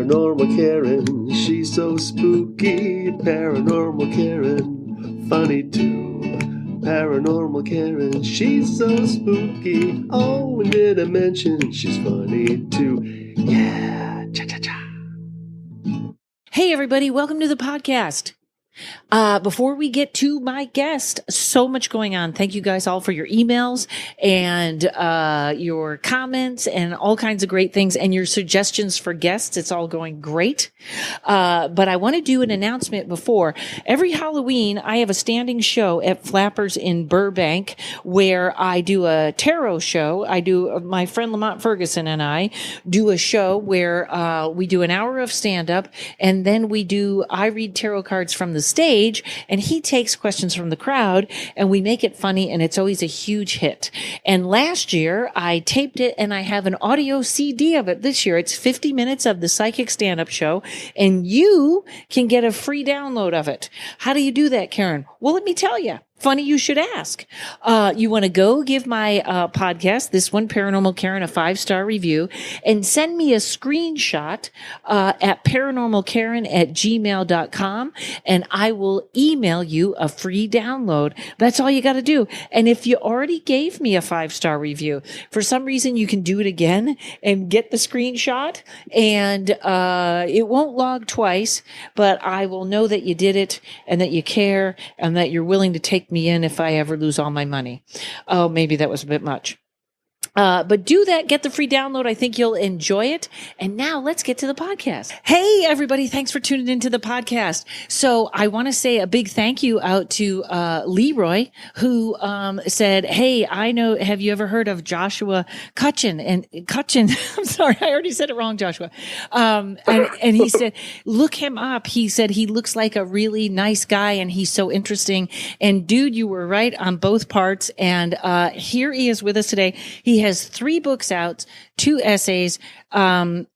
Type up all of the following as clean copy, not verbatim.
Paranormal Karen, she's so spooky. Paranormal Karen, funny too. Paranormal Karen, she's so spooky. Oh, and did I mention she's funny too? Yeah, cha-cha-cha. Hey, everybody, welcome to the podcast. Before we get to my guest, so much going on. Thank you guys all for your emails and your comments and all kinds of great things and your suggestions for guests. It's all going great. But I want to do an announcement before. Every Halloween, I have a standing show at Flappers in Burbank where I do a tarot show. My friend Lamont Ferguson and I do a show where we do an hour of stand-up, and then I read tarot cards from the stage, and he takes questions from the crowd, and we make it funny, and it's always a huge hit. And last year I taped it, and I have an audio CD of it this year. It's 50 minutes of the psychic stand-up show, and you can get a free download of it. How do you do that, Karen? Well, let me tell you. Funny you should ask. You want to go give my podcast, this one, Paranormal Karen, a 5-star review, and send me a screenshot at paranormalkaren@gmail.com, and I will email you a free download. That's all you got to do. And if you already gave me a 5-star review, for some reason you can do it again and get the screenshot, and it won't log twice, but I will know that you did it and that you care and that you're willing to take me in if I ever lose all my money. Oh, maybe that was a bit much. But do that. Get the free download. I think you'll enjoy it. And now let's get to the podcast. Hey, everybody. Thanks for tuning into the podcast. So I want to say a big thank you out to Leroy, who said, hey, have you ever heard of Joshua Cutchin? And Cutchin, I'm sorry, I already said it wrong, Joshua. And he said, look him up. He said he looks like a really nice guy and he's so interesting. And dude, you were right on both parts. And here he is with us today. He has 3 books out, 2 essays. I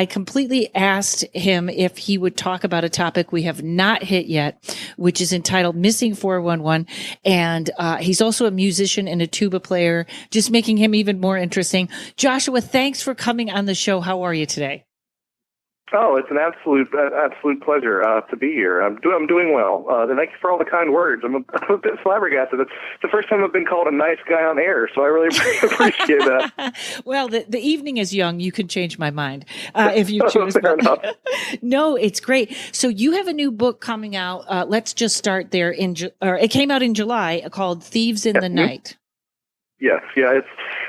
completely asked him if he would talk about a topic we have not hit yet, which is entitled Missing 411. And he's also a musician and a tuba player, just making him even more interesting. Joshua, thanks for coming on the show. How are you today? Oh, it's an absolute pleasure to be here. I'm doing well. And thank you for all the kind words. I'm a bit flabbergasted. It's the first time I've been called a nice guy on air, so I really appreciate that. Well, the evening is young. You could change my mind if you choose. Fair enough. No, it's great. So you have a new book coming out. Let's just start there. It came out in July called Thieves in the Night. Yes, yeah,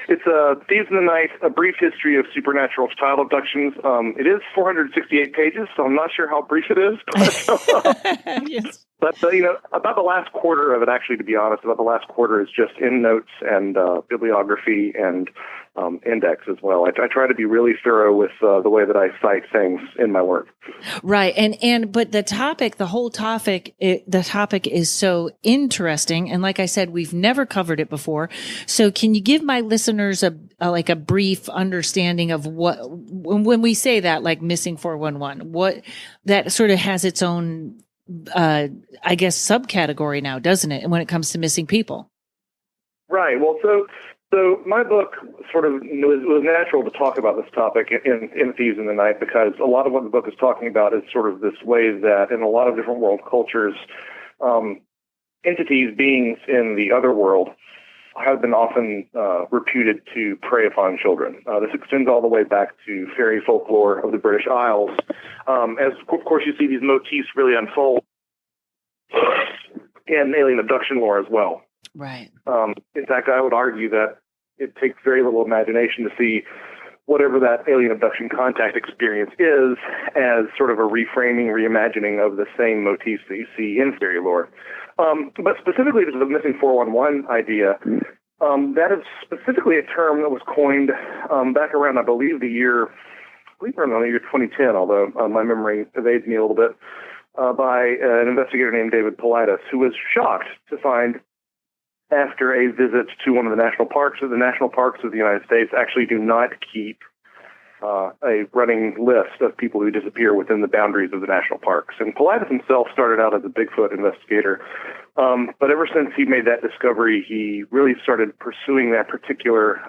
it's Thieves in the Night, A Brief History of Supernatural Child Abductions. It is 468 pages, so I'm not sure how brief it is. But, yes. But about the last quarter of it, actually, to be honest, about the last quarter is just endnotes and bibliography and index as well. I try to be really thorough with the way that I cite things in my work. Right, but the topic is so interesting, and like I said, we've never covered it before. So, can you give my listeners a brief understanding of what, when we say that, like Missing 411, what that sort of has its own, I guess, subcategory now, doesn't it? And when it comes to missing people, right? Well, so my book sort of was natural to talk about this topic in Thieves in the Night, because a lot of what the book is talking about is sort of this way that in a lot of different world cultures, entities, beings in the other world have been often reputed to prey upon children. This extends all the way back to fairy folklore of the British Isles. As, of course, you see these motifs really unfold in alien abduction lore as well. Right. In fact, I would argue that it takes very little imagination to see whatever that alien abduction contact experience is as sort of a reframing, reimagining of the same motifs that you see in fairy lore. But specifically to the Missing 411 idea, that is specifically a term that was coined back around, I believe, the year 2010, although my memory evades me a little bit, by an investigator named David Paulides, who was shocked to find, after a visit to one of the national parks of the United States actually do not keep a running list of people who disappear within the boundaries of the national parks. And Paulides himself started out as a Bigfoot investigator, but ever since he made that discovery, he really started pursuing that particular,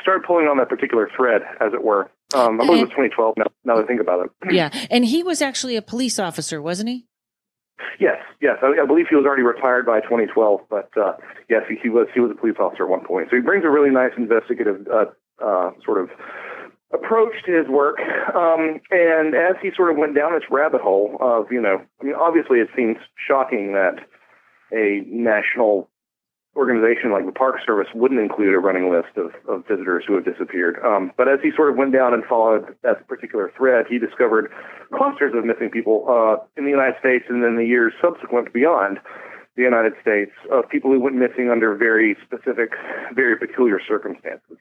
started pulling on that particular thread, as it were. I believe it was 2012 now that I think about it. Yeah. And he was actually a police officer, wasn't he? Yes. I believe he was already retired by 2012, but yes, he was a police officer at one point. So he brings a really nice investigative sort of approach to his work. And as he sort of went down this rabbit hole of, obviously it seems shocking that a national organization like the Park Service wouldn't include a running list of visitors who have disappeared. But as he sort of went down and followed that particular thread, he discovered clusters of missing people in the United States and then the years subsequent beyond the United States of people who went missing under very specific, very peculiar circumstances.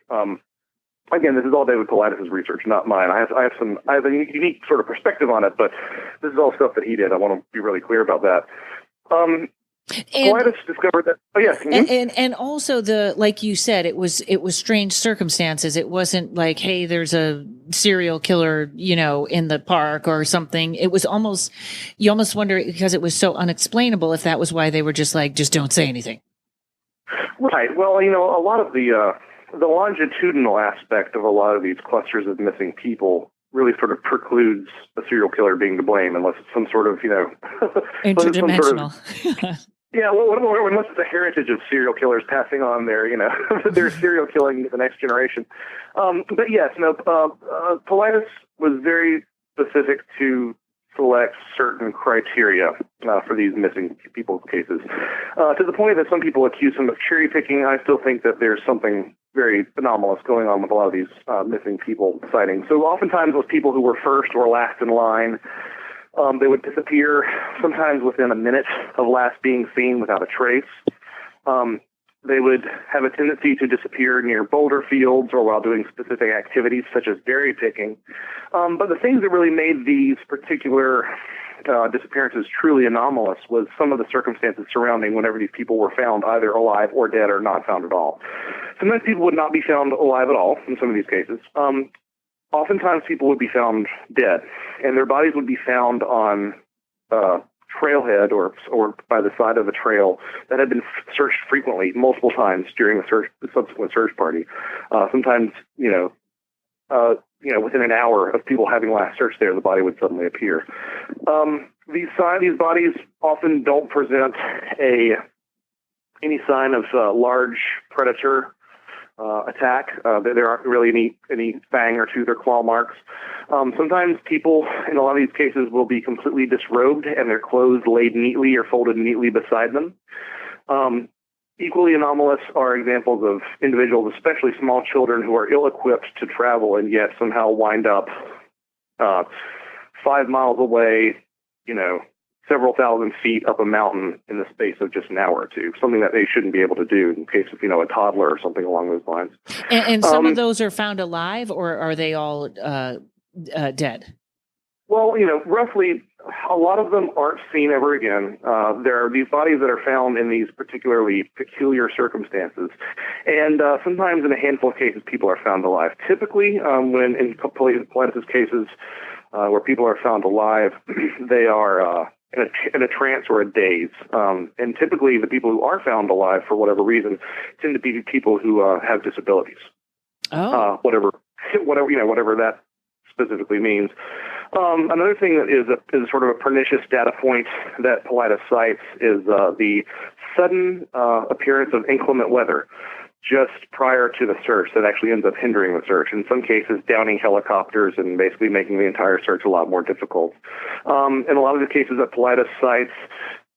Again, this is all David Paulides' research, not mine. I have a unique sort of perspective on it, but this is all stuff that he did. I want to be really clear about that. Paulides discovered that. Oh yes, and also like you said, it was strange circumstances. It wasn't like, hey, there's a serial killer, in the park or something. It was you almost wonder, because it was so unexplainable, if that was why they were just like, just don't say anything. Right. Well, a lot of the longitudinal aspect of a lot of these clusters of missing people really sort of precludes a serial killer being to blame, unless it's some sort of, interdimensional. Yeah, well, unless it's a heritage of serial killers passing on their serial killing to the next generation. But yes, Paulides was very specific to select certain criteria for these missing people cases. To the point that some people accuse him of cherry picking, I still think that there's something very anomalous going on with a lot of these missing people sightings. So oftentimes those people who were first or last in line, they would disappear sometimes within a minute of last being seen without a trace. They would have a tendency to disappear near boulder fields or while doing specific activities such as berry picking. But the things that really made these particular disappearances truly anomalous was some of the circumstances surrounding whenever these people were found either alive or dead or not found at all. Sometimes people would not be found alive at all in some of these cases. Oftentimes people would be found dead, and their bodies would be found on trailhead or by the side of a trail that had been searched frequently, multiple times during the subsequent search party. Sometimes, within an hour of people having last searched there, the body would suddenly appear. These bodies often don't present any sign of large predator attack. There aren't really any fang or tooth or claw marks. Sometimes people, in a lot of these cases, will be completely disrobed and their clothes laid neatly or folded neatly beside them. Equally anomalous are examples of individuals, especially small children, who are ill-equipped to travel and yet somehow wind up 5 miles away, several thousand feet up a mountain in the space of just an hour or two, something that they shouldn't be able to do in case of, a toddler or something along those lines. And some of those are found alive, or are they all dead? Well, roughly, a lot of them aren't seen ever again. There are these bodies that are found in these particularly peculiar circumstances. And sometimes in a handful of cases, people are found alive. Typically, when in Paulides' cases where people are found alive, they are in a trance or a daze. And typically the people who are found alive for whatever reason tend to be people who have disabilities. Oh. Whatever that specifically means. Another thing that is sort of a pernicious data point that Paulides cites is the sudden appearance of inclement weather just prior to the search that actually ends up hindering the search. In some cases, downing helicopters and basically making the entire search a lot more difficult. In a lot of the cases that Paulides cites,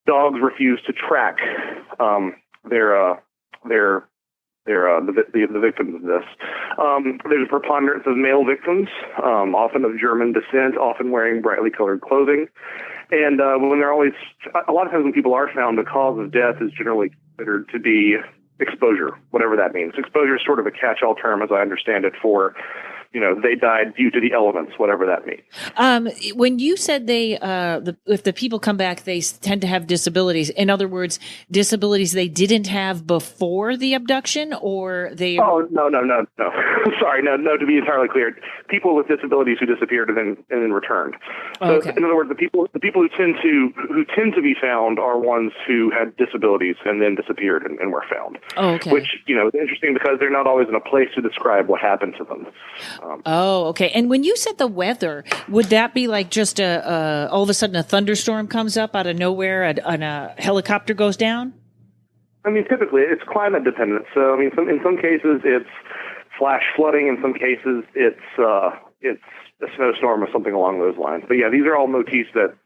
dogs refuse to track the victims of this. There's a preponderance of male victims, often of German descent, often wearing brightly colored clothing. And a lot of times when people are found, the cause of death is generally considered to be exposure, whatever that means. Exposure is sort of a catch-all term, as I understand it, for, they died due to the elements, whatever that means. When you said if the people come back, they tend to have disabilities. In other words, disabilities they didn't have before the abduction, or they... Oh, no. Sorry, no, to be entirely clear. People with disabilities who disappeared and then returned. So, okay. In other words, the people who tend to be found are ones who had disabilities and then disappeared and were found. Oh, okay. Which, is interesting because they're not always in a place to describe what happened to them. Oh, okay. And when you said the weather, would that be like just all of a sudden a thunderstorm comes up out of nowhere and a helicopter goes down? I mean, typically it's climate dependent. So, I mean, in some cases it's flash flooding. In some cases it's a snowstorm or something along those lines. But yeah, these are all motifs that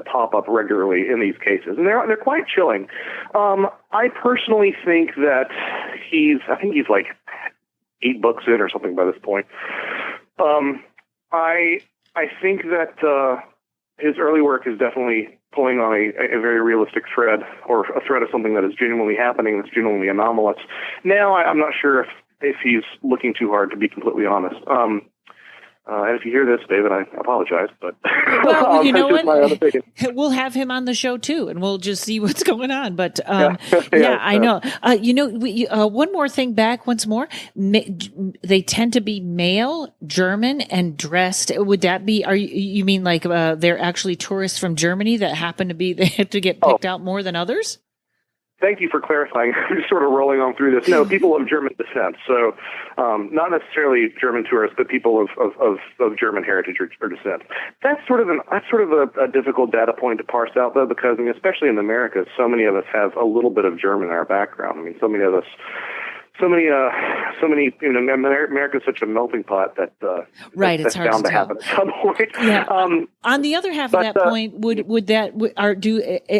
pop up regularly in these cases, and they're quite chilling. I personally think that I think he's like 8 books in or something by this point. I think that his early work is definitely pulling on a very realistic thread, or a thread of something that is genuinely happening, that's genuinely anomalous. Now, I'm not sure if he's looking too hard, to be completely honest. And if you hear this, David, I apologize, but well, you know what? My own opinion. We'll have him on the show too, and we'll just see what's going on. But yeah, I know. One more thing back once more. They tend to be male, German, and dressed. Would that be? You mean like they're actually tourists from Germany that happen to be? They have to get picked out more than others? Thank you for clarifying. I'm just sort of rolling on through this. No, people of German descent. So not necessarily German tourists, but people of German heritage or descent. That's sort of a difficult data point to parse out, though, because I mean, especially in America, so many of us have a little bit of German in our background. I mean, so many. You know, America's such a melting pot that right, it's hard bound to happen at some point. Yeah. On the other half of that point,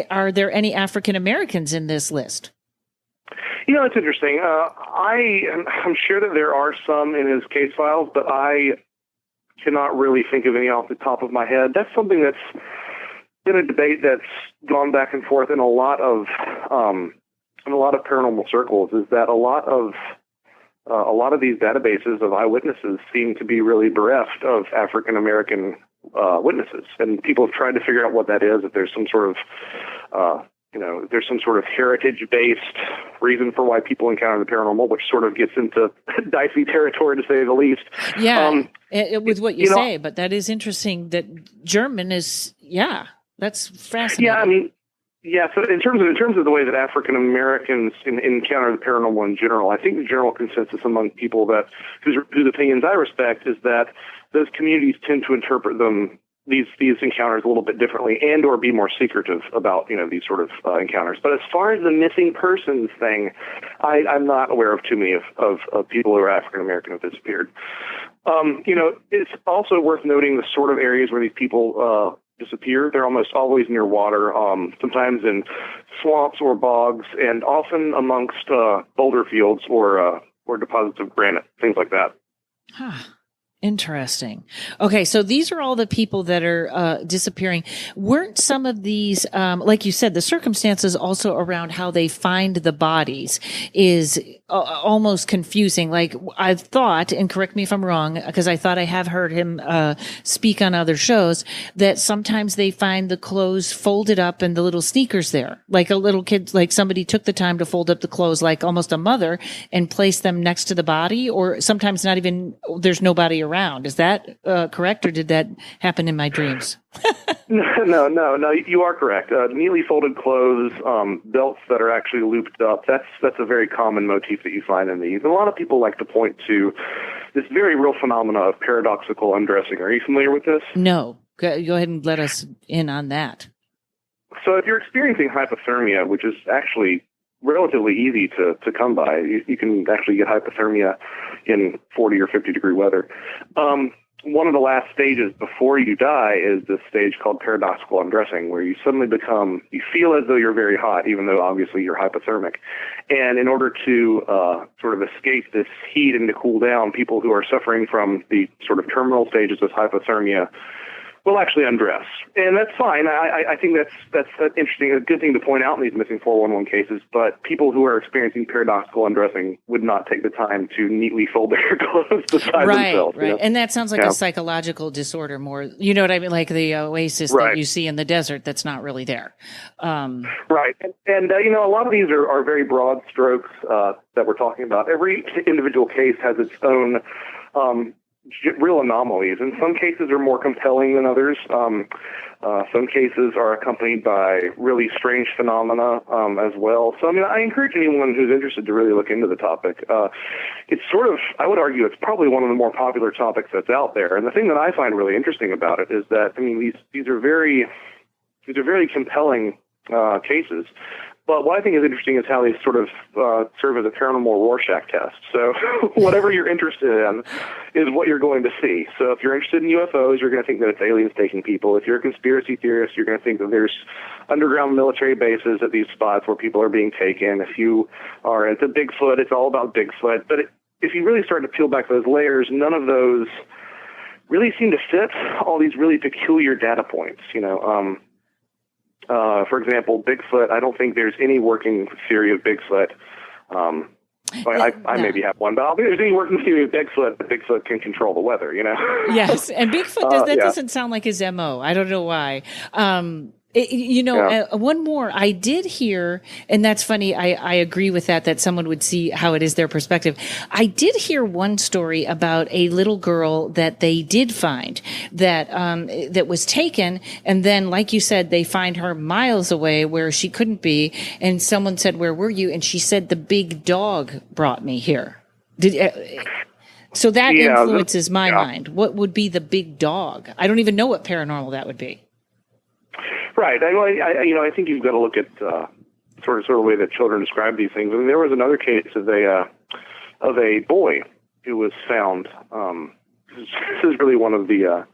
are there any African Americans in this list? You know, it's interesting. I'm sure that there are some in his case files, but I cannot really think of any off the top of my head. That's something that's been a debate that's gone back and forth in a lot of paranormal circles, is that a lot of these databases of eyewitnesses seem to be really bereft of African American witnesses, and people have tried to figure out what that is. If there's some sort of heritage-based reason for why people encounter the paranormal, which sort of gets into dicey territory, to say the least. Yeah, with what you say, but that is interesting. That German is, that's fascinating. Yeah, I mean. Yeah, so in terms of the way that African Americans encounter the paranormal in general, I think the general consensus among people whose opinions I respect is that those communities tend to interpret these encounters a little bit differently, and or be more secretive about these sort of encounters. But as far as the missing persons thing, I'm not aware of too many of people who are African American have disappeared. It's also worth noting the sort of areas where these people disappear. They're almost always near water, sometimes in swamps or bogs, and often amongst boulder fields or deposits of granite, things like that. Huh. Interesting. Okay, so these are all the people that are disappearing. Weren't some of these, like you said, the circumstances also around how they find the bodies is almost confusing. Like I've thought, and correct me if I'm wrong, because I thought I have heard him speak on other shows, that sometimes they find the clothes folded up and the little sneakers there. Like a little kid, like somebody took the time to fold up the clothes, like almost a mother, and place them next to the body, or sometimes not even, there's nobody around. Is that correct, or did that happen in my dreams? No, you are correct. Neatly folded clothes, belts that are actually looped up, that's a very common motif that you find in these. And a lot of people like to point to this very real phenomena of paradoxical undressing. Are you familiar with this? No. Go ahead and let us in on that. So if you're experiencing hypothermia, which is actually relatively easy to come by, you can actually get hypothermia in 40 or 50 degree weather. One of the last stages before you die is this stage called paradoxical undressing, where you suddenly you feel as though you're very hot, even though obviously you're hypothermic. And in order to sort of escape this heat and to cool down, people who are suffering from the sort of terminal stages of hypothermia will actually undress. And that's fine. I think that's interesting, a good thing to point out in these missing 411 cases, but people who are experiencing paradoxical undressing would not take the time to neatly fold their clothes beside themselves. Right. And that sounds like a psychological disorder more, you know what I mean? Like the oasis that you see in the desert that's not really there. Right. And a lot of these are very broad strokes that we're talking about. Every individual case has its own real anomalies. And some cases are more compelling than others. Some cases are accompanied by really strange phenomena as well. So, I mean, I encourage anyone who's interested to really look into the topic. It's sort of, I would argue, it's probably one of the more popular topics that's out there. And the thing that I find really interesting about it is that, I mean, these are very compelling cases. But what I think is interesting is how they sort of serve as a paranormal Rorschach test. So whatever you're interested in is what you're going to see. So if you're interested in UFOs, you're going to think that it's aliens taking people. If you're a conspiracy theorist, you're going to think that there's underground military bases at these spots where people are being taken. If you are into Bigfoot, it's all about Bigfoot. But if you really start to peel back those layers, none of those really seem to fit all these really peculiar data points, you know. For example, Bigfoot, I don't think there's any working theory of Bigfoot. I maybe have one, but I don't think there's any working theory of Bigfoot that Bigfoot can control the weather, you know? Yes, and Bigfoot, doesn't sound like his MO. I don't know why. One more. I did hear, and that's funny. I agree with that someone would see how it is their perspective. I did hear one story about a little girl that they did find that was taken. And then, like you said, they find her miles away where she couldn't be. And someone said, "Where were you?" And she said, "The big dog brought me here." So that influences my mind. What would be the big dog? I don't even know what paranormal that would be. Right. I think you've got to look at sort of the way that children describe these things. I mean, there was another case of a boy who was found. This is really one of the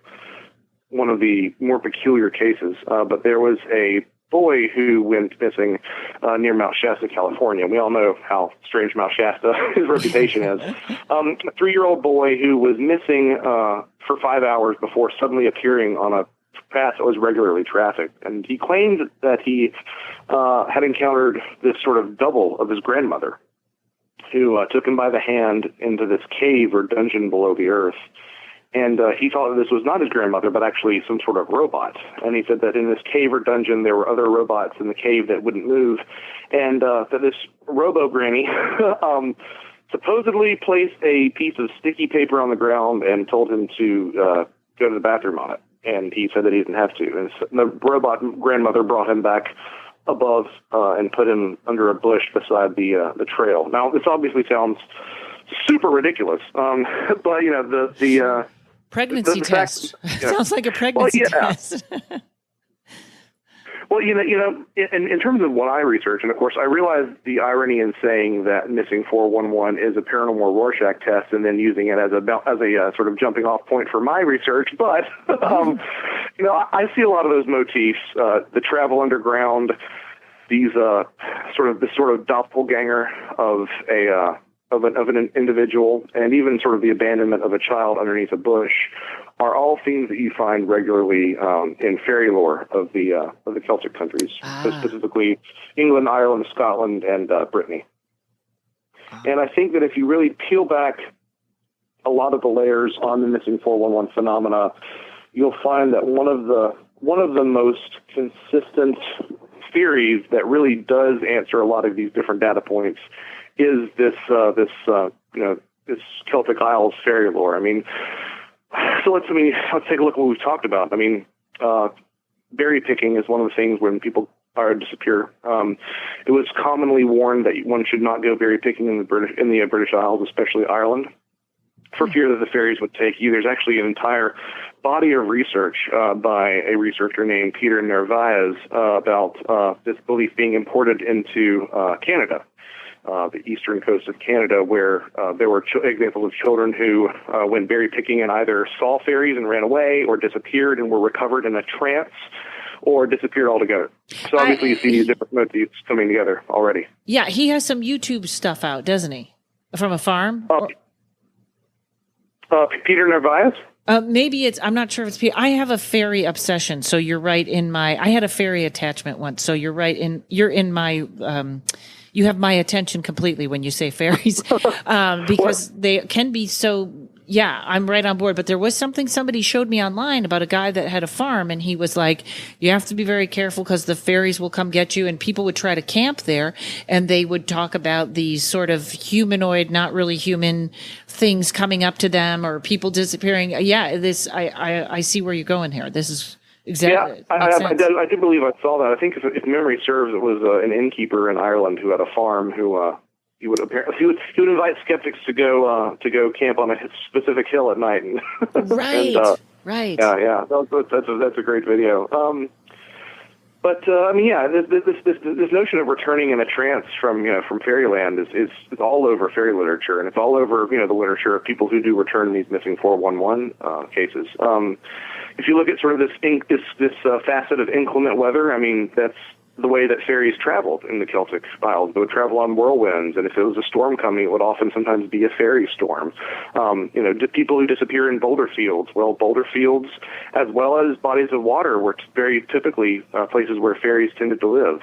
more peculiar cases. But there was a boy who went missing near Mount Shasta, California. We all know how strange Mount Shasta, his reputation is. A 3-year-old boy who was missing for 5 hours before suddenly appearing on a path that was regularly trafficked. And he claimed that he had encountered this sort of double of his grandmother, who took him by the hand into this cave or dungeon below the earth. And he thought that this was not his grandmother, but actually some sort of robot. And he said that in this cave or dungeon, there were other robots in the cave that wouldn't move. And that this robo-granny supposedly placed a piece of sticky paper on the ground and told him to go to the bathroom on it. And he said that he didn't have to. And the robot grandmother brought him back above and put him under a bush beside the trail. Now, this obviously sounds super ridiculous, but you know the pregnancy test sounds like a pregnancy test. Well, you know, in terms of what I research, and of course, I realize the irony in saying that missing 411 is a paranormal Rorschach test, and then using it as a sort of jumping off point for my research. But you know, I see a lot of those motifs: the travel underground, these sort of doppelganger of an individual, and even sort of the abandonment of a child underneath a bush, are all themes that you find regularly in fairy lore of the Celtic countries, so specifically England, Ireland, Scotland, and Brittany. And I think that if you really peel back a lot of the layers on the missing 411 phenomena, you'll find that one of the most consistent theories that really does answer a lot of these different data points is this Celtic Isles fairy lore. I mean, so let's take a look at what we've talked about. I mean, berry picking is one of the things when people are disappear. It was commonly warned that one should not go berry picking in the British Isles, especially Ireland, for fear that the fairies would take you. There's actually an entire body of research by a researcher named Peter Narvaez about this belief being imported into Canada. The eastern coast of Canada, where there were examples of children who went berry picking and either saw fairies and ran away, or disappeared and were recovered in a trance, or disappeared altogether. So obviously you see these different motifs coming together already. Yeah, he has some YouTube stuff out, doesn't he? From a farm? Peter Narvaez? Maybe I'm not sure if it's I have a fairy obsession, so you're right I had a fairy attachment once, so you're you have my attention completely when you say fairies, because they can be so yeah, I'm right on board. But there was something somebody showed me online about a guy that had a farm, and he was like, you have to be very careful because the fairies will come get you. And people would try to camp there, and they would talk about these sort of humanoid, not really human things coming up to them, or people disappearing. Yeah, I see where you're going here. This is exactly. Yeah, I do believe I saw that. I think if memory serves, it was an innkeeper in Ireland who had a farm who. He would invite skeptics to go camp on a specific hill at night. Right. Right. Yeah. That's a great video. This notion of returning in a trance from fairyland is all over fairy literature, and it's all over the literature of people who do return in these missing 411 cases. If you look at sort of this facet of inclement weather, I mean that's the way that fairies traveled in the Celtic Isles. They would travel on whirlwinds, and if there was a storm coming, it would often sometimes be a fairy storm. People who disappear in boulder fields. Well, boulder fields, as well as bodies of water, were very typically places where fairies tended to live.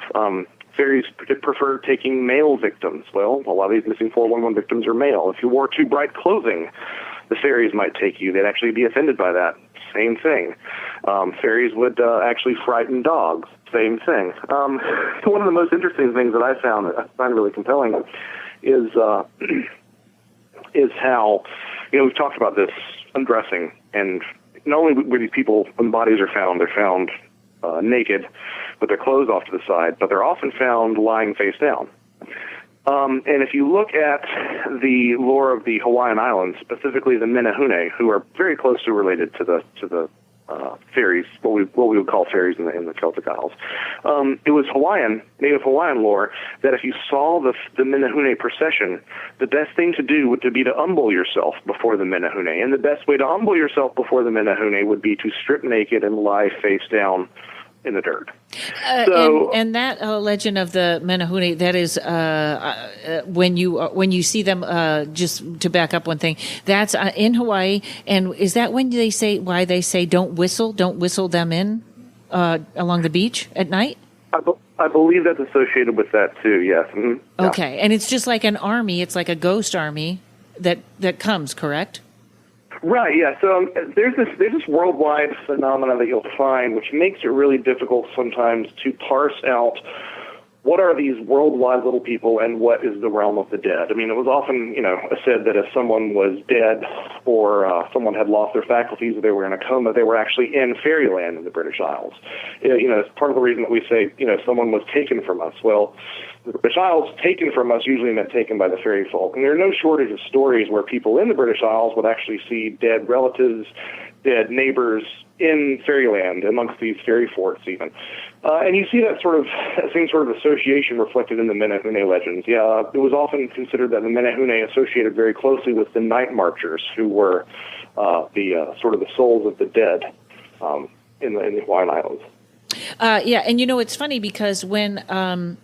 Fairies prefer taking male victims. Well, a lot of these missing 411 victims are male. If you wore too bright clothing, the fairies might take you. They'd actually be offended by that. Same thing. Fairies would actually frighten dogs. Same thing. One of the most interesting things that I find really compelling is how, we've talked about this undressing, and not only where these people, when bodies are found, they're found naked with their clothes off to the side, but they're often found lying face down. And if you look at the lore of the Hawaiian Islands, specifically the Menehune, who are very closely related to the fairies, what we would call fairies in the Celtic Isles, it was Native Hawaiian lore that if you saw the Menehune procession, the best thing to do would be to humble yourself before the Menehune, and the best way to humble yourself before the Menehune would be to strip naked and lie face down in the dirt. And that legend of the Menehune, that is when you see them. Just to back up one thing, that's in Hawaii, and is that when why they say don't whistle them in along the beach at night? I believe that's associated with that too. Yes. Mm-hmm. Yeah. Okay, and it's just like an army. It's like a ghost army that comes. Correct. Right, yeah. So there's this worldwide phenomena that you'll find, which makes it really difficult sometimes to parse out what are these worldwide little people and what is the realm of the dead. I mean, it was often, said that if someone was dead or someone had lost their faculties or they were in a coma, they were actually in fairyland in the British Isles. It's part of the reason that we say, someone was taken from us. Well, the British Isles, taken from us, usually meant taken by the fairy folk. And there are no shortage of stories where people in the British Isles would actually see dead relatives, dead neighbors in fairyland, amongst these fairy forts even. And you see that same sort of association reflected in the Menehune legends. Yeah, it was often considered that the Menehune associated very closely with the night marchers, who were the souls of the dead in the Hawaiian Islands. And it's funny because when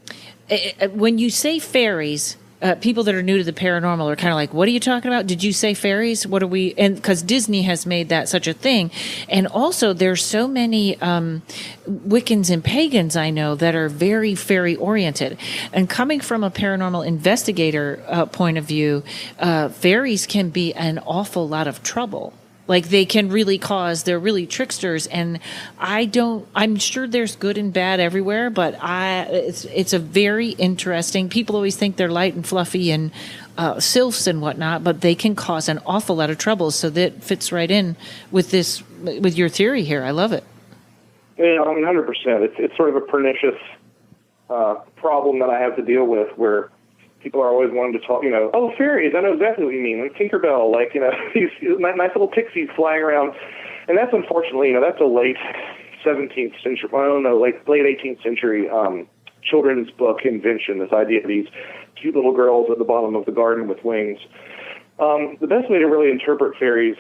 you say fairies, people that are new to the paranormal are kind of like, what are you talking about? Did you say fairies? What are we? And because Disney has made that such a thing. And also there's so many Wiccans and pagans I know that are very fairy oriented. And coming from a paranormal investigator point of view, fairies can be an awful lot of trouble. Like they can really they're really tricksters, and I'm sure there's good and bad everywhere, but it's a very interesting, people always think they're light and fluffy and sylphs and whatnot, but they can cause an awful lot of trouble. So that fits right in with your theory here. I love it. Yeah, 100%. It's sort of a pernicious problem that I have to deal with, where people are always wanting to talk, oh, fairies, I know exactly what you mean, like Tinkerbell, these nice little pixies flying around. And that's unfortunately, that's a late 17th century, late 18th century children's book invention, this idea of these cute little girls at the bottom of the garden with wings. The best way to really interpret fairies,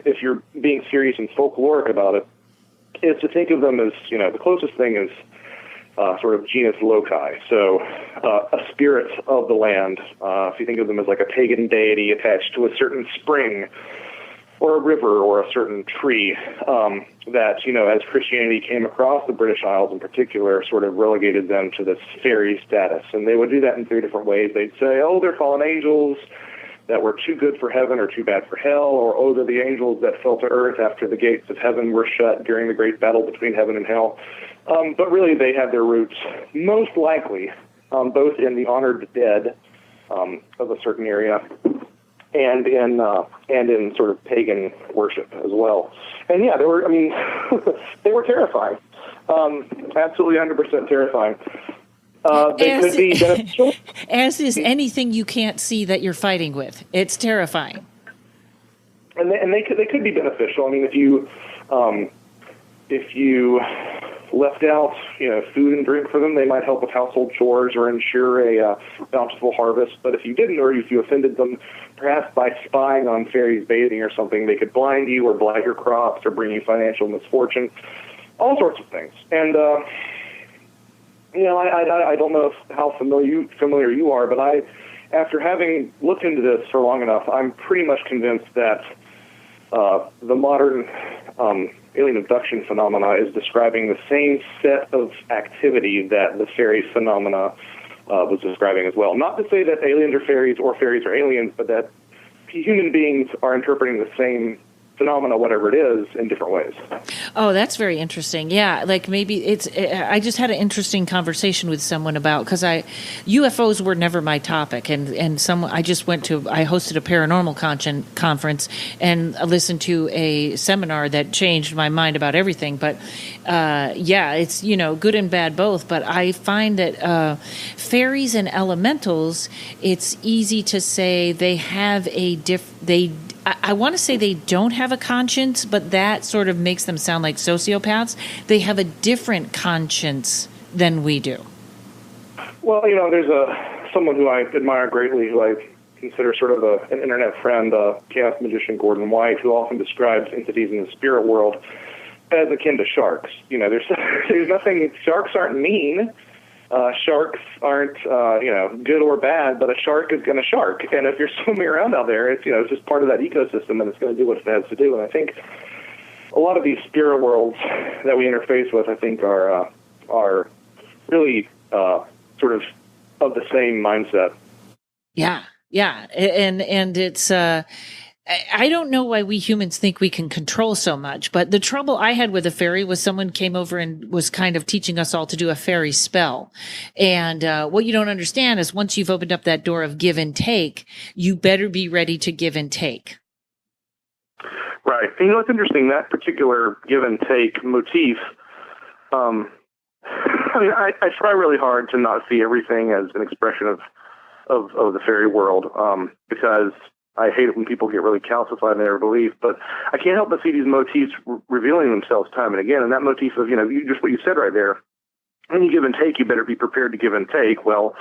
if you're being serious and folkloric about it, is to think of them as, the closest thing is sort of genus loci, so a spirit of the land. If you think of them as like a pagan deity attached to a certain spring or a river or a certain tree, that, as Christianity came across the British Isles in particular, sort of relegated them to this fairy status. And they would do that in three different ways. They'd say, oh, they're fallen angels, that were too good for heaven or too bad for hell, or oh, they're the angels that fell to earth after the gates of heaven were shut during the great battle between heaven and hell. But really, they had their roots most likely both in the honored dead of a certain area and in sort of pagan worship as well. And yeah, they were. I mean, they were terrifying. Absolutely, 100% terrifying. They could be beneficial. As is anything you can't see that you're fighting with. It's terrifying. And they could be beneficial. I mean, if you left out, food and drink for them, they might help with household chores or ensure a bountiful harvest. But if you didn't, or if you offended them, perhaps by spying on fairies bathing or something, they could blind you or blight your crops or bring you financial misfortune, all sorts of things. And I don't know how familiar you are, but after having looked into this for long enough, I'm pretty much convinced that the modern alien abduction phenomena is describing the same set of activity that the fairy phenomena was describing as well. Not to say that aliens are fairies or fairies are aliens, but that human beings are interpreting the same phenomena, whatever it is, in different ways. Oh, that's very interesting. Yeah, like maybe I just had an interesting conversation with someone about, because UFOs were never my topic, and I hosted a paranormal conference and I listened to a seminar that changed my mind about everything. But it's good and bad both. But I find that fairies and elementals, it's easy to say they have I want to say they don't have a conscience, but that sort of makes them sound like sociopaths. They have a different conscience than we do. Well, there's someone who I admire greatly, who I consider sort of an internet friend, chaos magician Gordon White, who often describes entities in the spirit world as akin to sharks. There's nothing. Sharks aren't mean. Sharks aren't, good or bad, but a shark is going to shark. And if you're swimming around out there, it's just part of that ecosystem, and it's going to do what it has to do. And I think a lot of these spirit worlds that we interface with, I think, are really sort of the same mindset. Yeah, and it's. I don't know why we humans think we can control so much, but the trouble I had with a fairy was someone came over and was kind of teaching us all to do a fairy spell. And what you don't understand is once you've opened up that door of give and take, you better be ready to give and take. Right. And it's interesting, that particular give and take motif, I try really hard to not see everything as an expression of the fairy world, because I hate it when people get really calcified in their belief, but I can't help but see these motifs revealing themselves time and again. And that motif of, just what you said right there, when you give and take, you better be prepared to give and take. Well,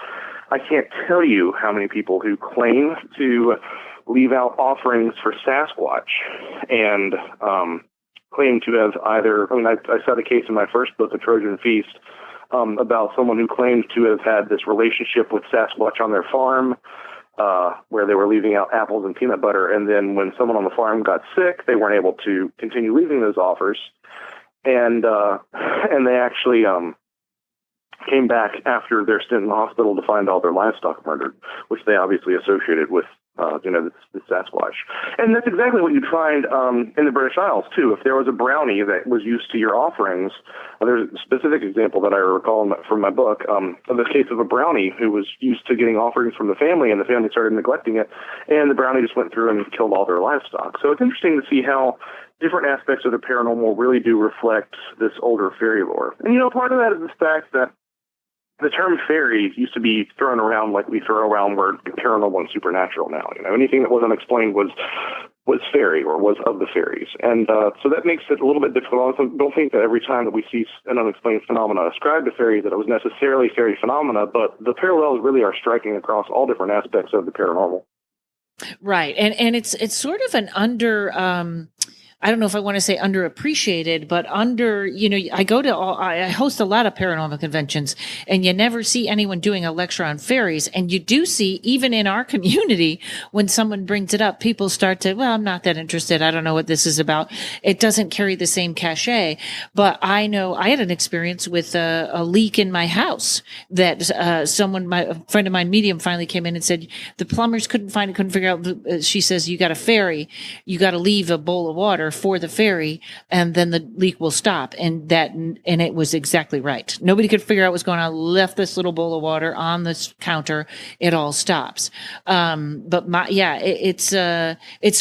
I can't tell you how many people who claim to leave out offerings for Sasquatch and claim to have either, I saw the case in my first book, The Trojan Feast, about someone who claimed to have had this relationship with Sasquatch on their farm, where they were leaving out apples and peanut butter. And then when someone on the farm got sick, they weren't able to continue leaving those offers. And they actually came back after their stint in the hospital to find all their livestock murdered, which they obviously associated with, the Sasquatch. And that's exactly what you'd find in the British Isles, too. If there was a brownie that was used to your offerings, there's a specific example that I recall from my book, of the case of a brownie who was used to getting offerings from the family, and the family started neglecting it, and the brownie just went through and killed all their livestock. So it's interesting to see how different aspects of the paranormal really do reflect this older fairy lore. And, part of that is the fact that the term fairy used to be thrown around like we throw around word paranormal and supernatural now. Anything that wasn't explained was fairy or was of the fairies. And so that makes it a little bit difficult. I don't think that every time that we see an unexplained phenomena ascribed to fairies that it was necessarily fairy phenomena, but the parallels really are striking across all different aspects of the paranormal. Right. And it's sort of an I don't know if I want to say underappreciated, but I host a lot of paranormal conventions, and you never see anyone doing a lecture on fairies. And you do see, even in our community, when someone brings it up, people start to, well, I'm not that interested. I don't know what this is about. It doesn't carry the same cachet. But I know I had an experience with a leak in my house that a friend of mine, medium, finally came in and said, the plumbers couldn't figure out. She says, you got a fairy, you got to leave a bowl of water for the fairy, and then the leak will stop. And it was exactly right. Nobody could figure out what's going on. Left this little bowl of water on this counter. It all stops. It's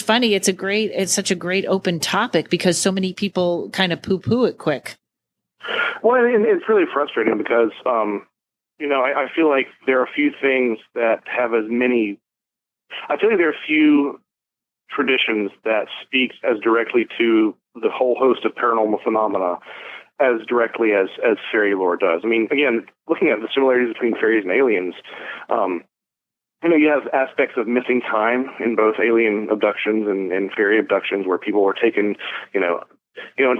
funny. It's such a great open topic because so many people kind of poo-poo it quick. Well, and it's really frustrating because, I feel like there are a few things that have as many. I feel like there are a few traditions that speak as directly to the whole host of paranormal phenomena as directly as fairy lore does. I mean, again, looking at the similarities between fairies and aliens, you have aspects of missing time in both alien abductions and fairy abductions where people were taken, in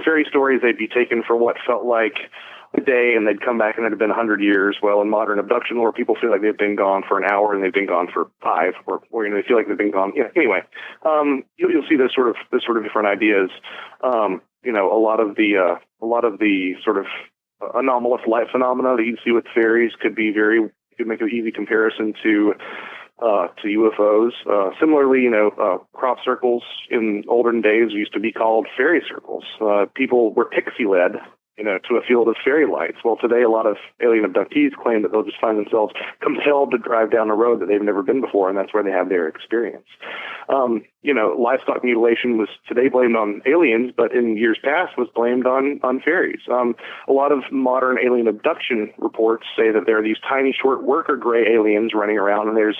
fairy stories, they'd be taken for what felt like a day and they'd come back and it had been 100 years. Well, in modern abduction lore, people feel like they've been gone for an hour and they've been gone for 5, or they feel like they've been gone. Anyway, you'll see those sort of different ideas. A lot of the sort of anomalous light phenomena that you see with fairies could make an easy comparison to UFOs. Similarly, crop circles in olden days used to be called fairy circles. People were pixie-led, to a field of fairy lights. Well, today a lot of alien abductees claim that they'll just find themselves compelled to drive down a road that they've never been before, and that's where they have their experience. Livestock mutilation was today blamed on aliens, but in years past was blamed on fairies. A lot of modern alien abduction reports say that there are these tiny, short worker gray aliens running around, and these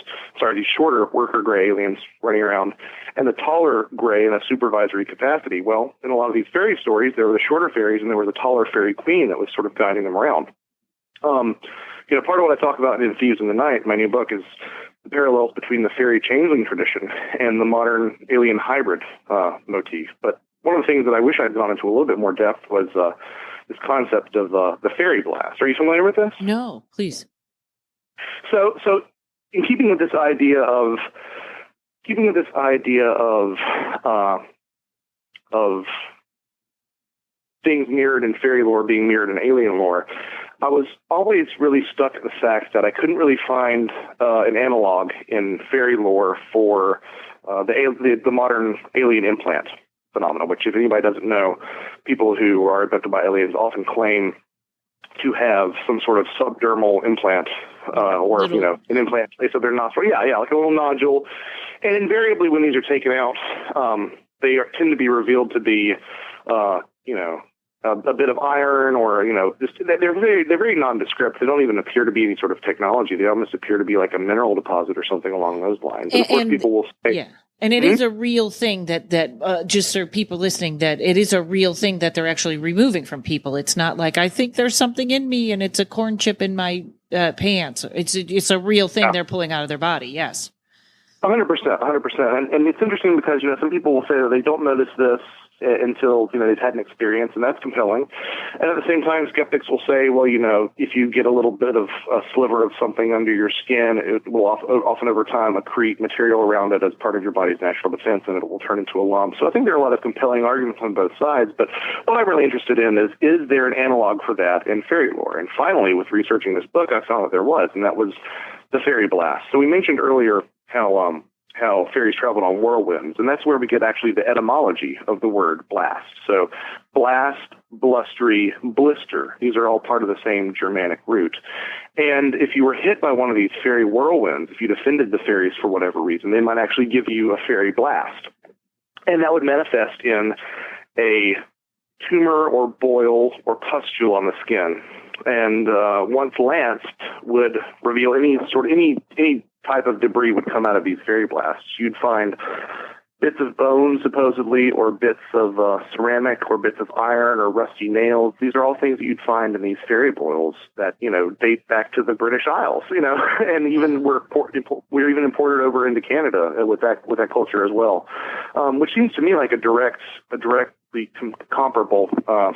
shorter worker gray aliens running around, and the taller gray in a supervisory capacity. Well, in a lot of these fairy stories, there were the shorter fairies and there was a taller fairy queen that was sort of guiding them around. Part of what I talk about in Thieves in the Night, my new book, is the parallels between the fairy changeling tradition and the modern alien hybrid motif. But one of the things that I wish I'd gone into a little bit more depth was this concept of the fairy blast. Are you familiar with this? No, please. So in keeping with this idea of things mirrored in fairy lore being mirrored in alien lore, I was always really stuck at the fact that I couldn't really find an analog in fairy lore for the modern alien implant phenomena, which, if anybody doesn't know, people who are abducted by aliens often claim to have some sort of subdermal implant an implant place of their nostril. Yeah, like a little nodule. And invariably, when these are taken out, they tend to be revealed to be, a bit of iron, or they're very nondescript. They don't even appear to be any sort of technology. They almost appear to be like a mineral deposit or something along those lines. And of course, people will say, yeah. And it is a real thing that just for people listening, that it is a real thing that they're actually removing from people. It's not like, I think there's something in me and it's a corn chip in my pants. It's a real thing they're pulling out of their body. Yes. 100%. And it's interesting because, some people will say that they don't notice this until, they've had an experience, and that's compelling. And at the same time, skeptics will say, well, if you get a little bit of a sliver of something under your skin, it will often over time accrete material around it as part of your body's natural defense, and it will turn into a lump. So I think there are a lot of compelling arguments on both sides, but what I'm really interested in is there an analog for that in fairy lore? And finally, with researching this book, I found that there was, and that was the fairy blast. So we mentioned earlier how fairies traveled on whirlwinds, and that's where we get actually the etymology of the word blast. So blast, blustery, blister, these are all part of the same Germanic root. And if you were hit by one of these fairy whirlwinds, if you'd offended the fairies for whatever reason, they might actually give you a fairy blast. And that would manifest in a tumor or boil or pustule on the skin. And once lanced, would reveal any type of debris would come out of these fairy blasts. You'd find bits of bone, supposedly, or bits of ceramic, or bits of iron, or rusty nails. These are all things that you'd find in these fairy boils that, date back to the British Isles, and even were even imported over into Canada with that culture as well, which seems to me like a directly comparable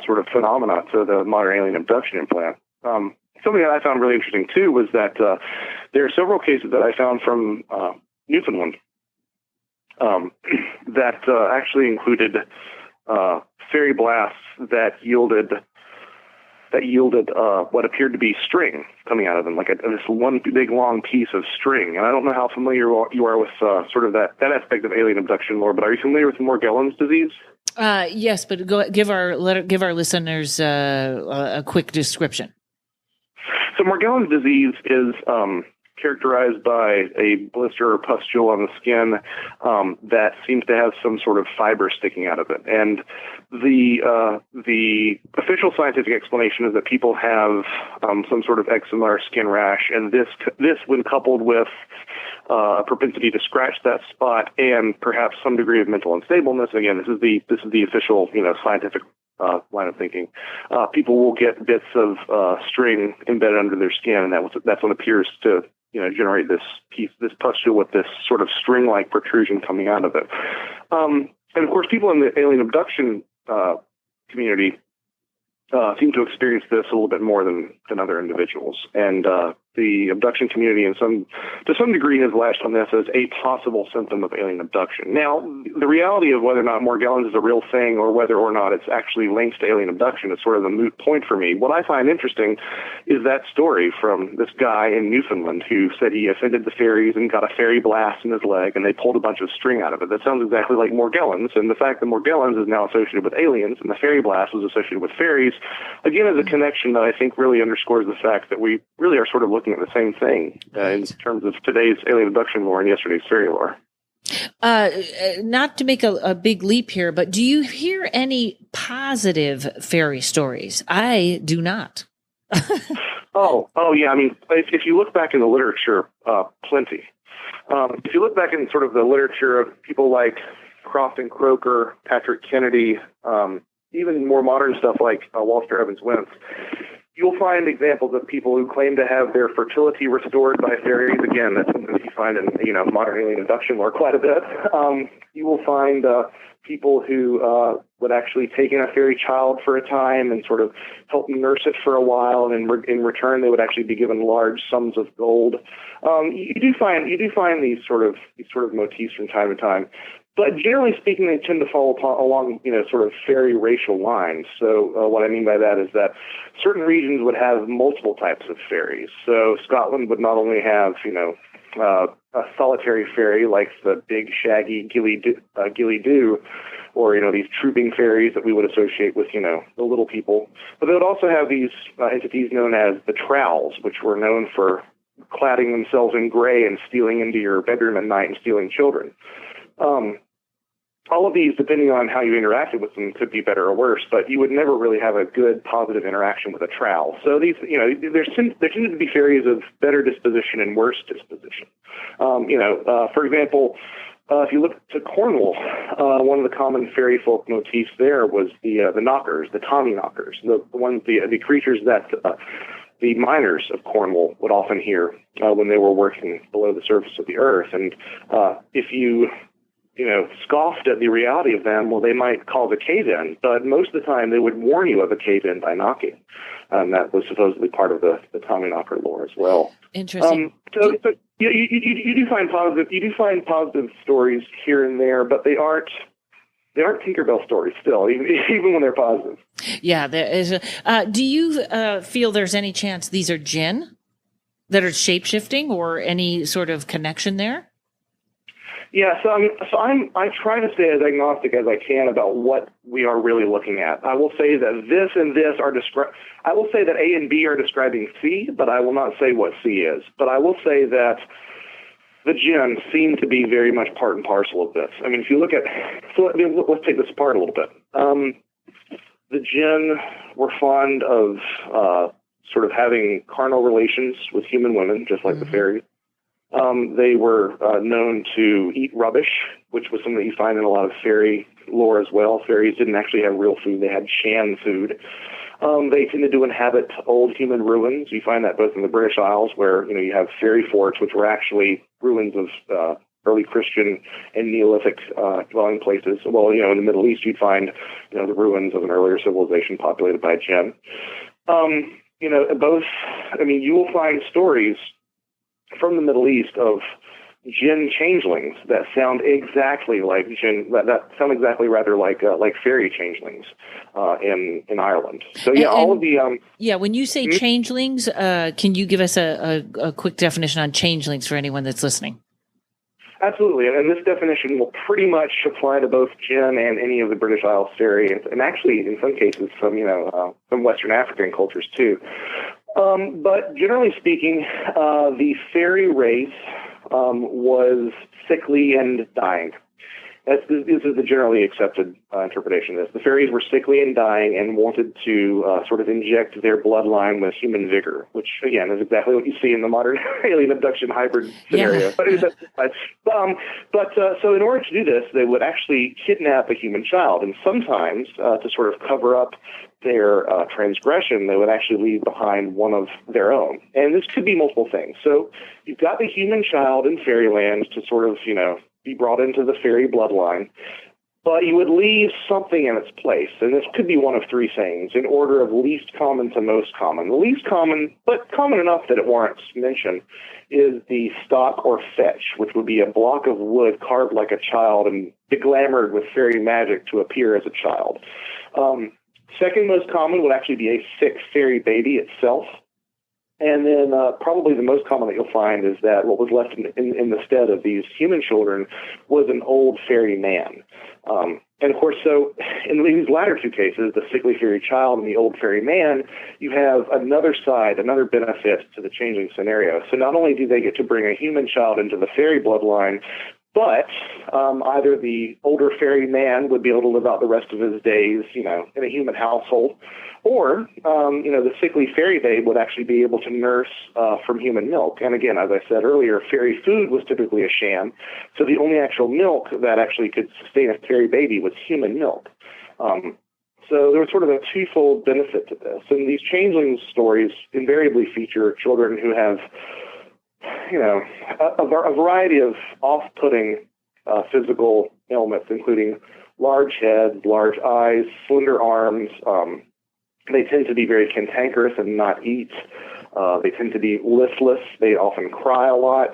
sort of phenomena to the modern alien abduction implant. Something that I found really interesting too was that there are several cases that I found from Newfoundland that actually included fairy blasts that yielded what appeared to be string coming out of them, like this one big long piece of string. And I don't know how familiar you are with sort of that aspect of alien abduction lore, but are you familiar with Morgellons disease? Yes, but give our listeners a quick description. So Morgellons disease is characterized by a blister or pustule on the skin that seems to have some sort of fiber sticking out of it. And the official scientific explanation is that people have some sort of eczema or skin rash, and this when coupled with a propensity to scratch that spot and perhaps some degree of mental unstableness. Again, this is the official scientific line of thinking. People will get bits of string embedded under their skin, and that's what appears to generate this pustule with this sort of string-like protrusion coming out of it. And of course, people in the alien abduction community seem to experience this a little bit more than other individuals. And the abduction community, to some degree, has latched on this as a possible symptom of alien abduction. Now, the reality of whether or not Morgellons is a real thing or whether or not it's actually linked to alien abduction is sort of the moot point for me. What I find interesting is that story from this guy in Newfoundland who said he offended the fairies and got a fairy blast in his leg, and they pulled a bunch of string out of it. That sounds exactly like Morgellons, and the fact that Morgellons is now associated with aliens and the fairy blast was associated with fairies, again, is a connection that I think really underscores the fact that we really are sort of looking at the same thing in terms of today's alien abduction lore and yesterday's fairy lore. Not to make a big leap here, but do you hear any positive fairy stories? I do not. Oh, yeah. I mean, if you look back in the literature, plenty. If you look back in sort of the literature of people like Crofton Croker, Patrick Kennedy, even more modern stuff like Walter Evans Wentz, you'll find examples of people who claim to have their fertility restored by fairies. Again, that's something that you find in modern alien abduction lore quite a bit. You will find people who would actually take in a fairy child for a time and sort of help nurse it for a while, and in return they would actually be given large sums of gold. You do find these sort of motifs from time to time. But generally speaking, they tend to follow along, sort of fairy racial lines. So what I mean by that is that certain regions would have multiple types of fairies. So Scotland would not only have, a solitary fairy like the big shaggy Gilly-Doo, or, these trooping fairies that we would associate with, the little people. But they would also have these entities known as the Trowels, which were known for cladding themselves in gray and stealing into your bedroom at night and stealing children. All of these, depending on how you interacted with them, could be better or worse, but you would never really have a good, positive interaction with a trowel. So these, there tend to be fairies of better disposition and worse disposition. For example, if you look to Cornwall, one of the common fairy folk motifs there was the knockers, the Tommy knockers, the creatures that the miners of Cornwall would often hear when they were working below the surface of the earth. And if you scoffed at the reality of them, well, they might cause a cave-in, but most of the time they would warn you of a cave-in by knocking. That was supposedly part of the Tommy knocker lore as well. Interesting. So you do find positive stories here and there, but they aren't Tinkerbell stories still, even when they're positive. Yeah, there is. Do you feel there's any chance these are jinn that are shape-shifting, or any sort of connection there? Yeah, I try to stay as agnostic as I can about what we are really looking at. I will say that this and this are I will say that A and B are describing C, but I will not say what C is. But I will say that the jinn seem to be very much part and parcel of this. I mean, if you look at, let's take this apart a little bit. The jinn were fond of sort of having carnal relations with human women, just like the fairies. They were known to eat rubbish, which was something that you find in a lot of fairy lore as well. Fairies didn't actually have real food. They had sham food. They tended to inhabit old human ruins. You find that both in the British Isles, where you have fairy forts, which were actually ruins of early Christian and Neolithic dwelling places. Well, in the Middle East, you'd find the ruins of an earlier civilization populated by jinn. You will find stories from the Middle East of jinn changelings that sound exactly like that sound exactly rather like fairy changelings in Ireland. So all of the when you say changelings, can you give us a quick definition on changelings for anyone that's listening? Absolutely, and this definition will pretty much apply to both jinn and any of the British Isles fairy, and actually in some cases some Western African cultures too. But generally speaking, the fairy race was sickly and dying. This is the generally accepted interpretation of this. The fairies were sickly and dying and wanted to sort of inject their bloodline with human vigor, which, again, is exactly what you see in the modern alien abduction hybrid scenario. Yeah. So in order to do this, they would actually kidnap a human child, and sometimes, to sort of cover up their transgression, they would actually leave behind one of their own. And this could be multiple things. So you've got the human child in fairyland to sort of, be brought into the fairy bloodline, but you would leave something in its place. And this could be one of three things in order of least common to most common. The least common, but common enough that it warrants mention, is the stock or fetch, which would be a block of wood carved like a child and beglamored with fairy magic to appear as a child. Second most common would actually be a sick fairy baby itself. And then probably the most common that you'll find is that what was left in the stead of these human children was an old fairy man. And of course, so in these latter two cases, the sickly fairy child and the old fairy man, you have another side, another benefit to the changing scenario. So not only do they get to bring a human child into the fairy bloodline, but either the older fairy man would be able to live out the rest of his days, in a human household, or, the sickly fairy babe would actually be able to nurse from human milk. And again, as I said earlier, fairy food was typically a sham, so the only actual milk that actually could sustain a fairy baby was human milk. So there was sort of a twofold benefit to this. And these changeling stories invariably feature children who have a variety of off-putting physical ailments, including large heads, large eyes, slender arms. They tend to be very cantankerous and not eat. They tend to be listless. They often cry a lot.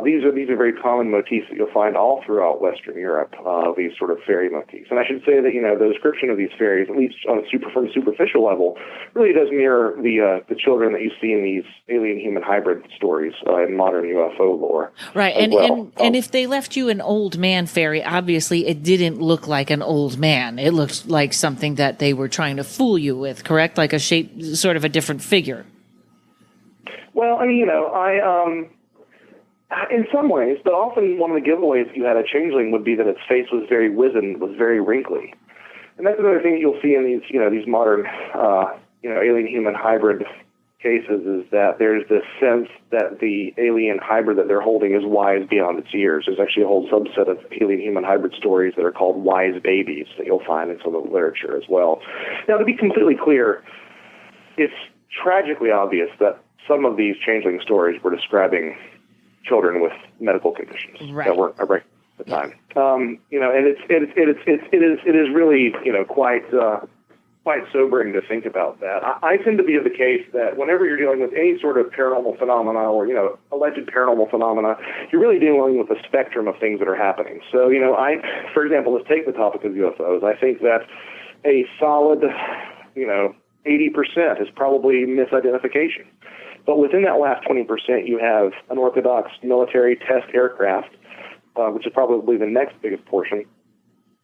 These are very common motifs that you'll find all throughout Western Europe, these sort of fairy motifs. And I should say that, the description of these fairies, at least on from a superficial level, really does mirror the children that you see in these alien-human hybrid stories in modern UFO lore. Right, and if they left you an old man fairy, obviously it didn't look like an old man. It looked like something that they were trying to fool you with, correct? Like a shape, sort of a different figure. Well, in some ways, but often one of the giveaways if you had a changeling would be that its face was very wizened, was very wrinkly. And that's another thing you'll see in these modern, alien-human hybrid cases is that there's this sense that the alien hybrid that they're holding is wise beyond its years. There's actually a whole subset of alien-human hybrid stories that are called wise babies that you'll find in some of the literature as well. Now, to be completely clear, it's tragically obvious that some of these changeling stories were describing children with medical conditions that weren't right at the time. And it is really quite sobering to think about that. I tend to be of the case that whenever you're dealing with any sort of paranormal phenomena or alleged paranormal phenomena, you're really dealing with a spectrum of things that are happening. So for example, let's take the topic of UFOs. I think that a solid 80% is probably misidentification. But within that last 20%, you have unorthodox military test aircraft, which is probably the next biggest portion.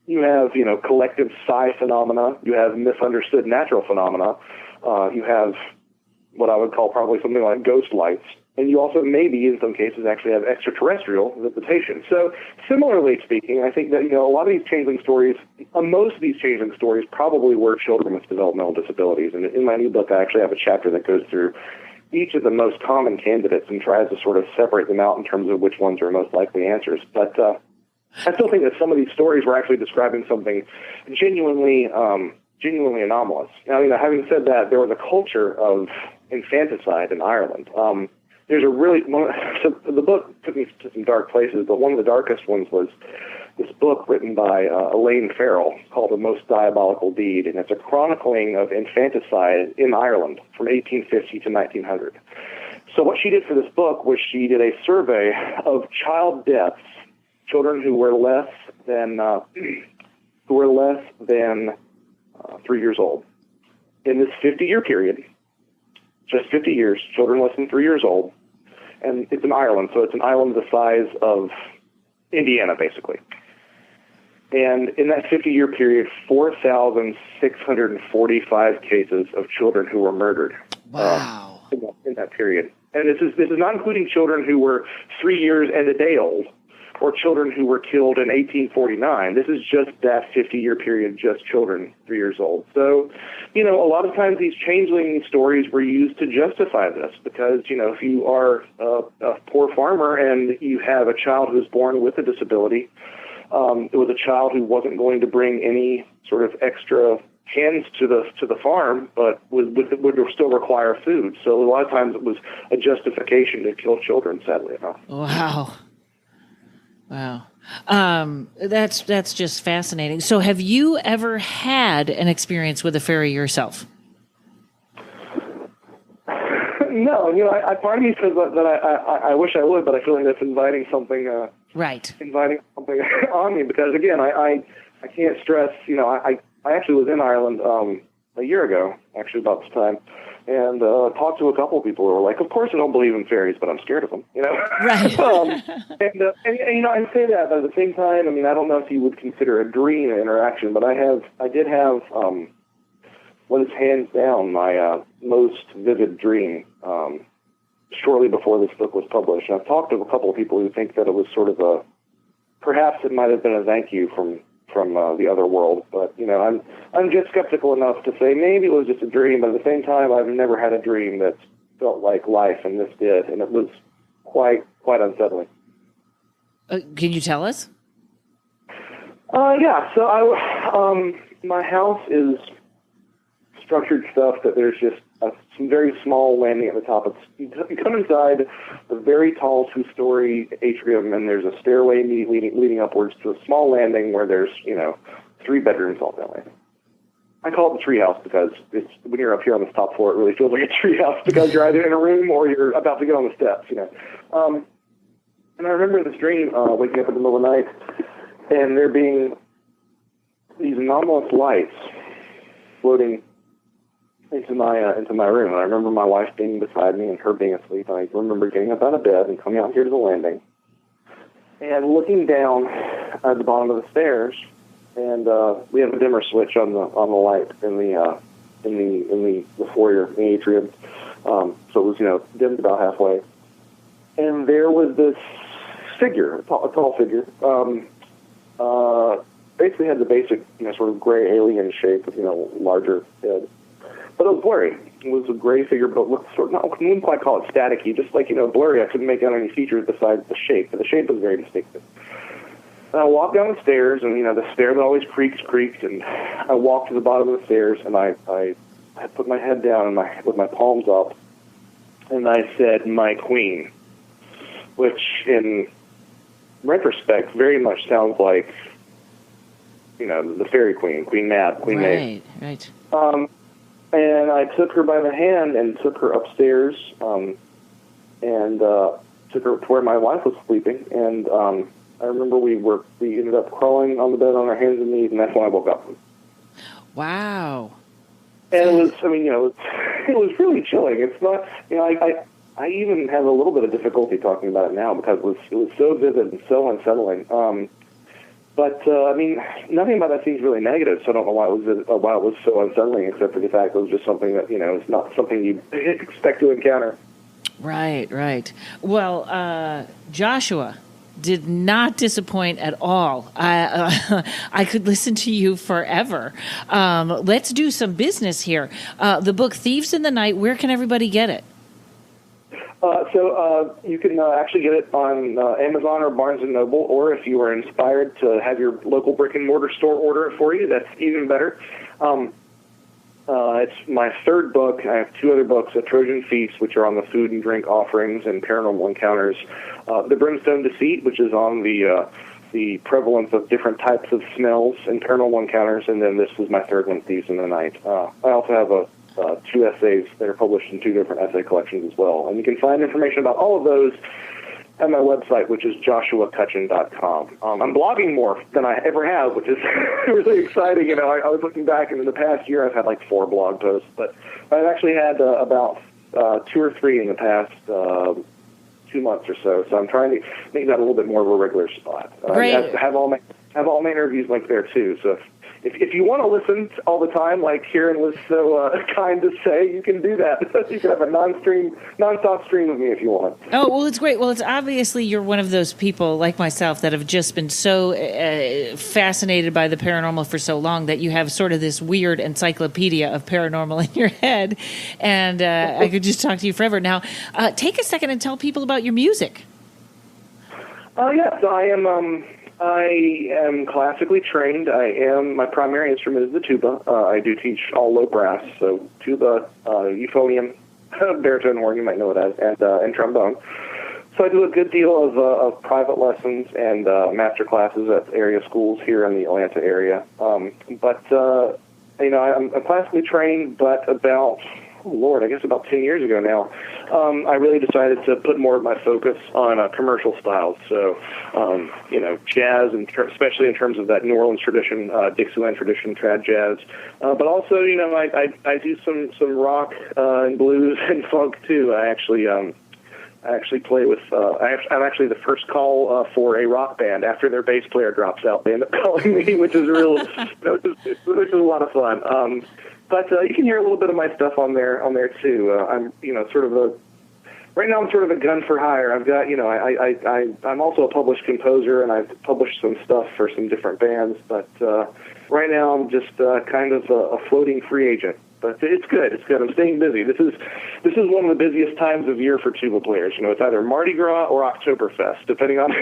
You have, collective psi phenomena. You have misunderstood natural phenomena. You have what I would call probably something like ghost lights. And you also maybe, in some cases, actually have extraterrestrial visitation. So similarly speaking, I think that, a lot of these changeling stories, most of these changeling stories probably were children with developmental disabilities. And in my new book, I actually have a chapter that goes through each of the most common candidates and tries to sort of separate them out in terms of which ones are most likely answers. But I still think that some of these stories were actually describing something genuinely anomalous. Now, having said that, there was a culture of infanticide in Ireland. There's a really so the book took me to some dark places, but one of the darkest ones was this book written by Elaine Farrell called The Most Diabolical Deed, and it's a chronicling of infanticide in Ireland from 1850 to 1900. So what she did for this book was she did a survey of child deaths, children who were less than 3 years old. In this 50-year period, just 50 years, children less than 3 years old, and it's in Ireland, so it's an island the size of Indiana, basically. And in that 50-year period, 4,645 cases of children who were murdered. Wow. In that period. And this is not including children who were 3 years and a day old, or children who were killed in 1849. This is just that 50-year period, just children 3 years old. So, a lot of times these changeling stories were used to justify this because, if you are a poor farmer and you have a child who's born with a disability, it was a child who wasn't going to bring any sort of extra hands to the farm, but would still require food. So a lot of times it was a justification to kill children, sadly enough. Wow. That's just fascinating. So have you ever had an experience with a fairy yourself? No, I part of me says that I wish I would, but I feel like that's inviting something. Inviting something on me because again, I can't stress. I actually was in Ireland a year ago, actually about this time, and talked to a couple of people who were like, "Of course I don't believe in fairies, but I'm scared of them." Right. and I say that, but at the same time, I don't know if you would consider a dream an interaction, but I did have what is hands down my most vivid dream shortly before this book was published. And I've talked to a couple of people who think that it was sort of perhaps it might have been a thank you from the other world, but I'm just skeptical enough to say maybe it was just a dream. But at the same time, I've never had a dream that felt like life, and this did, and it was quite unsettling. Can you tell us? Yeah. So my house is structured stuff that there's just some very small landing at the top. You come inside a very tall 2-story atrium, and there's a stairway leading upwards to a small landing where there's 3 bedrooms all that way. I call it the treehouse because when you're up here on the top floor, it really feels like a treehouse because you're either in a room or you're about to get on the steps. And I remember this dream, waking up in the middle of the night, and there being these anomalous lights floating into my room. And I remember my wife being beside me and her being asleep. And I remember getting up out of bed and coming out here to the landing and looking down at the bottom of the stairs. And we have a dimmer switch on the light in the foyer, in the atrium. So it was dimmed about halfway. And there was this figure, a tall figure. Basically had the basic sort of gray alien shape with larger head. But it was blurry. It was a gray figure, but it looked I wouldn't quite call it staticky, just like, blurry. I couldn't make out any features besides the shape, but the shape was very distinctive. And I walked down the stairs, and, the stair that always creaked, and I walked to the bottom of the stairs, and I put my head down with my palms up, and I said, "My queen," which in retrospect very much sounds like, the fairy queen, Queen Mab, Queen Maeve. Right. And I took her by the hand and took her upstairs, and took her to where my wife was sleeping. And I remember we ended up crawling on the bed on our hands and knees, and that's when I woke up. Wow. And it was, it was really chilling. It's not, I even have a little bit of difficulty talking about it now because it was so vivid and so unsettling. But nothing about that seems really negative, so I don't know why it was so unsettling, except for the fact that it was just something that, it's not something you expect to encounter. Right. Well, Joshua did not disappoint at all. I could listen to you forever. Let's do some business here. The book Thieves in the Night, where can everybody get it? So you can actually get it on Amazon or Barnes & Noble, or if you are inspired to have your local brick-and-mortar store order it for you, that's even better. It's my third book. I have two other books, A Trojan Feast, which are on the food and drink offerings and paranormal encounters. The Brimstone Deceit, which is on the prevalence of different types of smells and paranormal encounters. And then this is my third one, Thieves in the Night. I also have two essays that are published in two different essay collections as well. And you can find information about all of those at my website, which is joshuacutchin.com. I'm blogging more than I ever have, which is really exciting. You know, I was looking back, and in the past year I've had like 4 blog posts, but I've actually had about 2 or 3 in the past 2 months or so. So I'm trying to make that a little bit more of a regular spot. Great. I have all my interviews linked there too. So if you want to listen all the time, like Karen was so kind to say, you can do that. You can have a nonstop stream of me if you want. Oh, well, it's great. Well, it's obviously you're one of those people like myself that have just been so fascinated by the paranormal for so long that you have sort of this weird encyclopedia of paranormal in your head. And I could just talk to you forever. Now, take a second and tell people about your music. Yes, I am classically trained. My primary instrument is the tuba. I do teach all low brass, so tuba, euphonium, baritone horn, you might know it as, and trombone. So I do a good deal of private lessons and master classes at area schools here in the Atlanta area. I'm classically trained, but about 10 years ago now, I really decided to put more of my focus on commercial styles. So, jazz, and especially in terms of that New Orleans tradition, Dixieland tradition, trad jazz. But also, I do some rock and blues and funk too. I actually play with. I'm actually the first call for a rock band after their bass player drops out. They end up calling me, which is which is a lot of fun. But you can hear a little bit of my stuff on there too. Right now I'm sort of a gun for hire. I've got, I'm also a published composer, and I've published some stuff for some different bands. But right now I'm just kind of a floating free agent. But it's good. It's good. I'm staying busy. This is one of the busiest times of year for tuba players. It's either Mardi Gras or Oktoberfest, depending on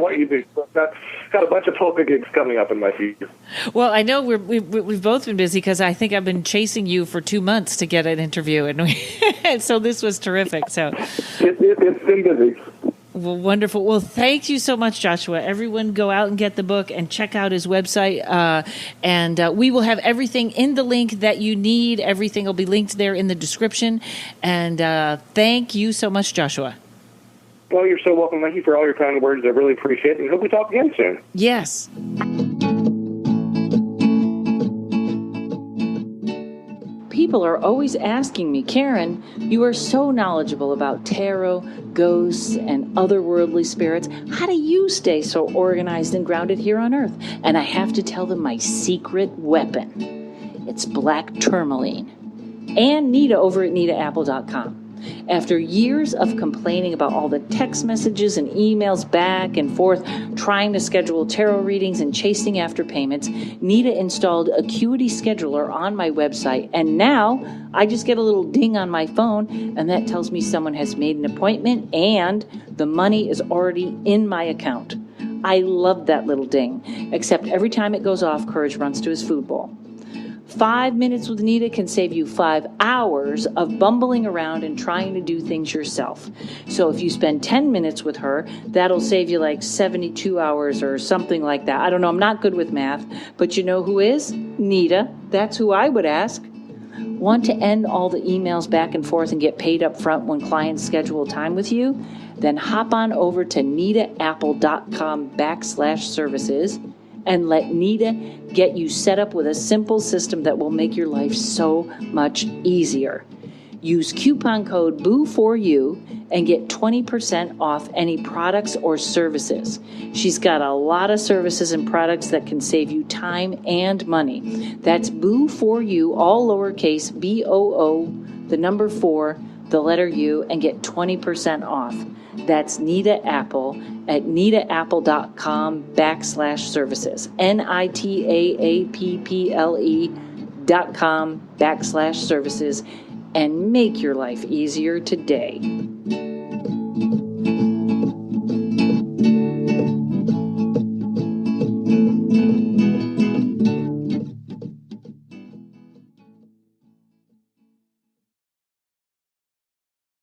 what you do. So I've got a bunch of polka gigs coming up in my future. Well, I know we've both been busy because I think I've been chasing you for 2 months to get an interview, and so this was terrific. So it's been busy. Well, wonderful. Well, thank you so much, Joshua. Everyone go out and get the book and check out his website. And we will have everything in the link that you need. Everything will be linked there in the description. And thank you so much, Joshua. Well, you're so welcome. Thank you for all your kind words. I really appreciate it. And hope we talk again soon. Yes. People are always asking me, Karen, you are so knowledgeable about tarot, ghosts, and otherworldly spirits. How do you stay so organized and grounded here on Earth? And I have to tell them my secret weapon. It's black tourmaline. And Nita over at nitaapple.com. After years of complaining about all the text messages and emails back and forth, trying to schedule tarot readings and chasing after payments, Nita installed Acuity Scheduler on my website, and now I just get a little ding on my phone, and that tells me someone has made an appointment and the money is already in my account. I love that little ding, except every time it goes off, Courage runs to his food bowl. 5 minutes with Nita can save you 5 hours of bumbling around and trying to do things yourself. So if you spend 10 minutes with her, that'll save you like 72 hours or something like that. I don't know, I'm not good with math, but you know who is? Nita. That's who I would ask. Want to end all the emails back and forth and get paid up front when clients schedule time with you? Then hop on over to nitaapple.com/services and let Nita get you set up with a simple system that will make your life so much easier. Use coupon code BOO4U and get 20% off any products or services. She's got a lot of services and products that can save you time and money. That's BOO4U, all lowercase, BOO, the number 4, the letter U, and get 20% off. That's Nita Apple at nitaapple.com/services. nitaapple.com/services. and make your life easier today.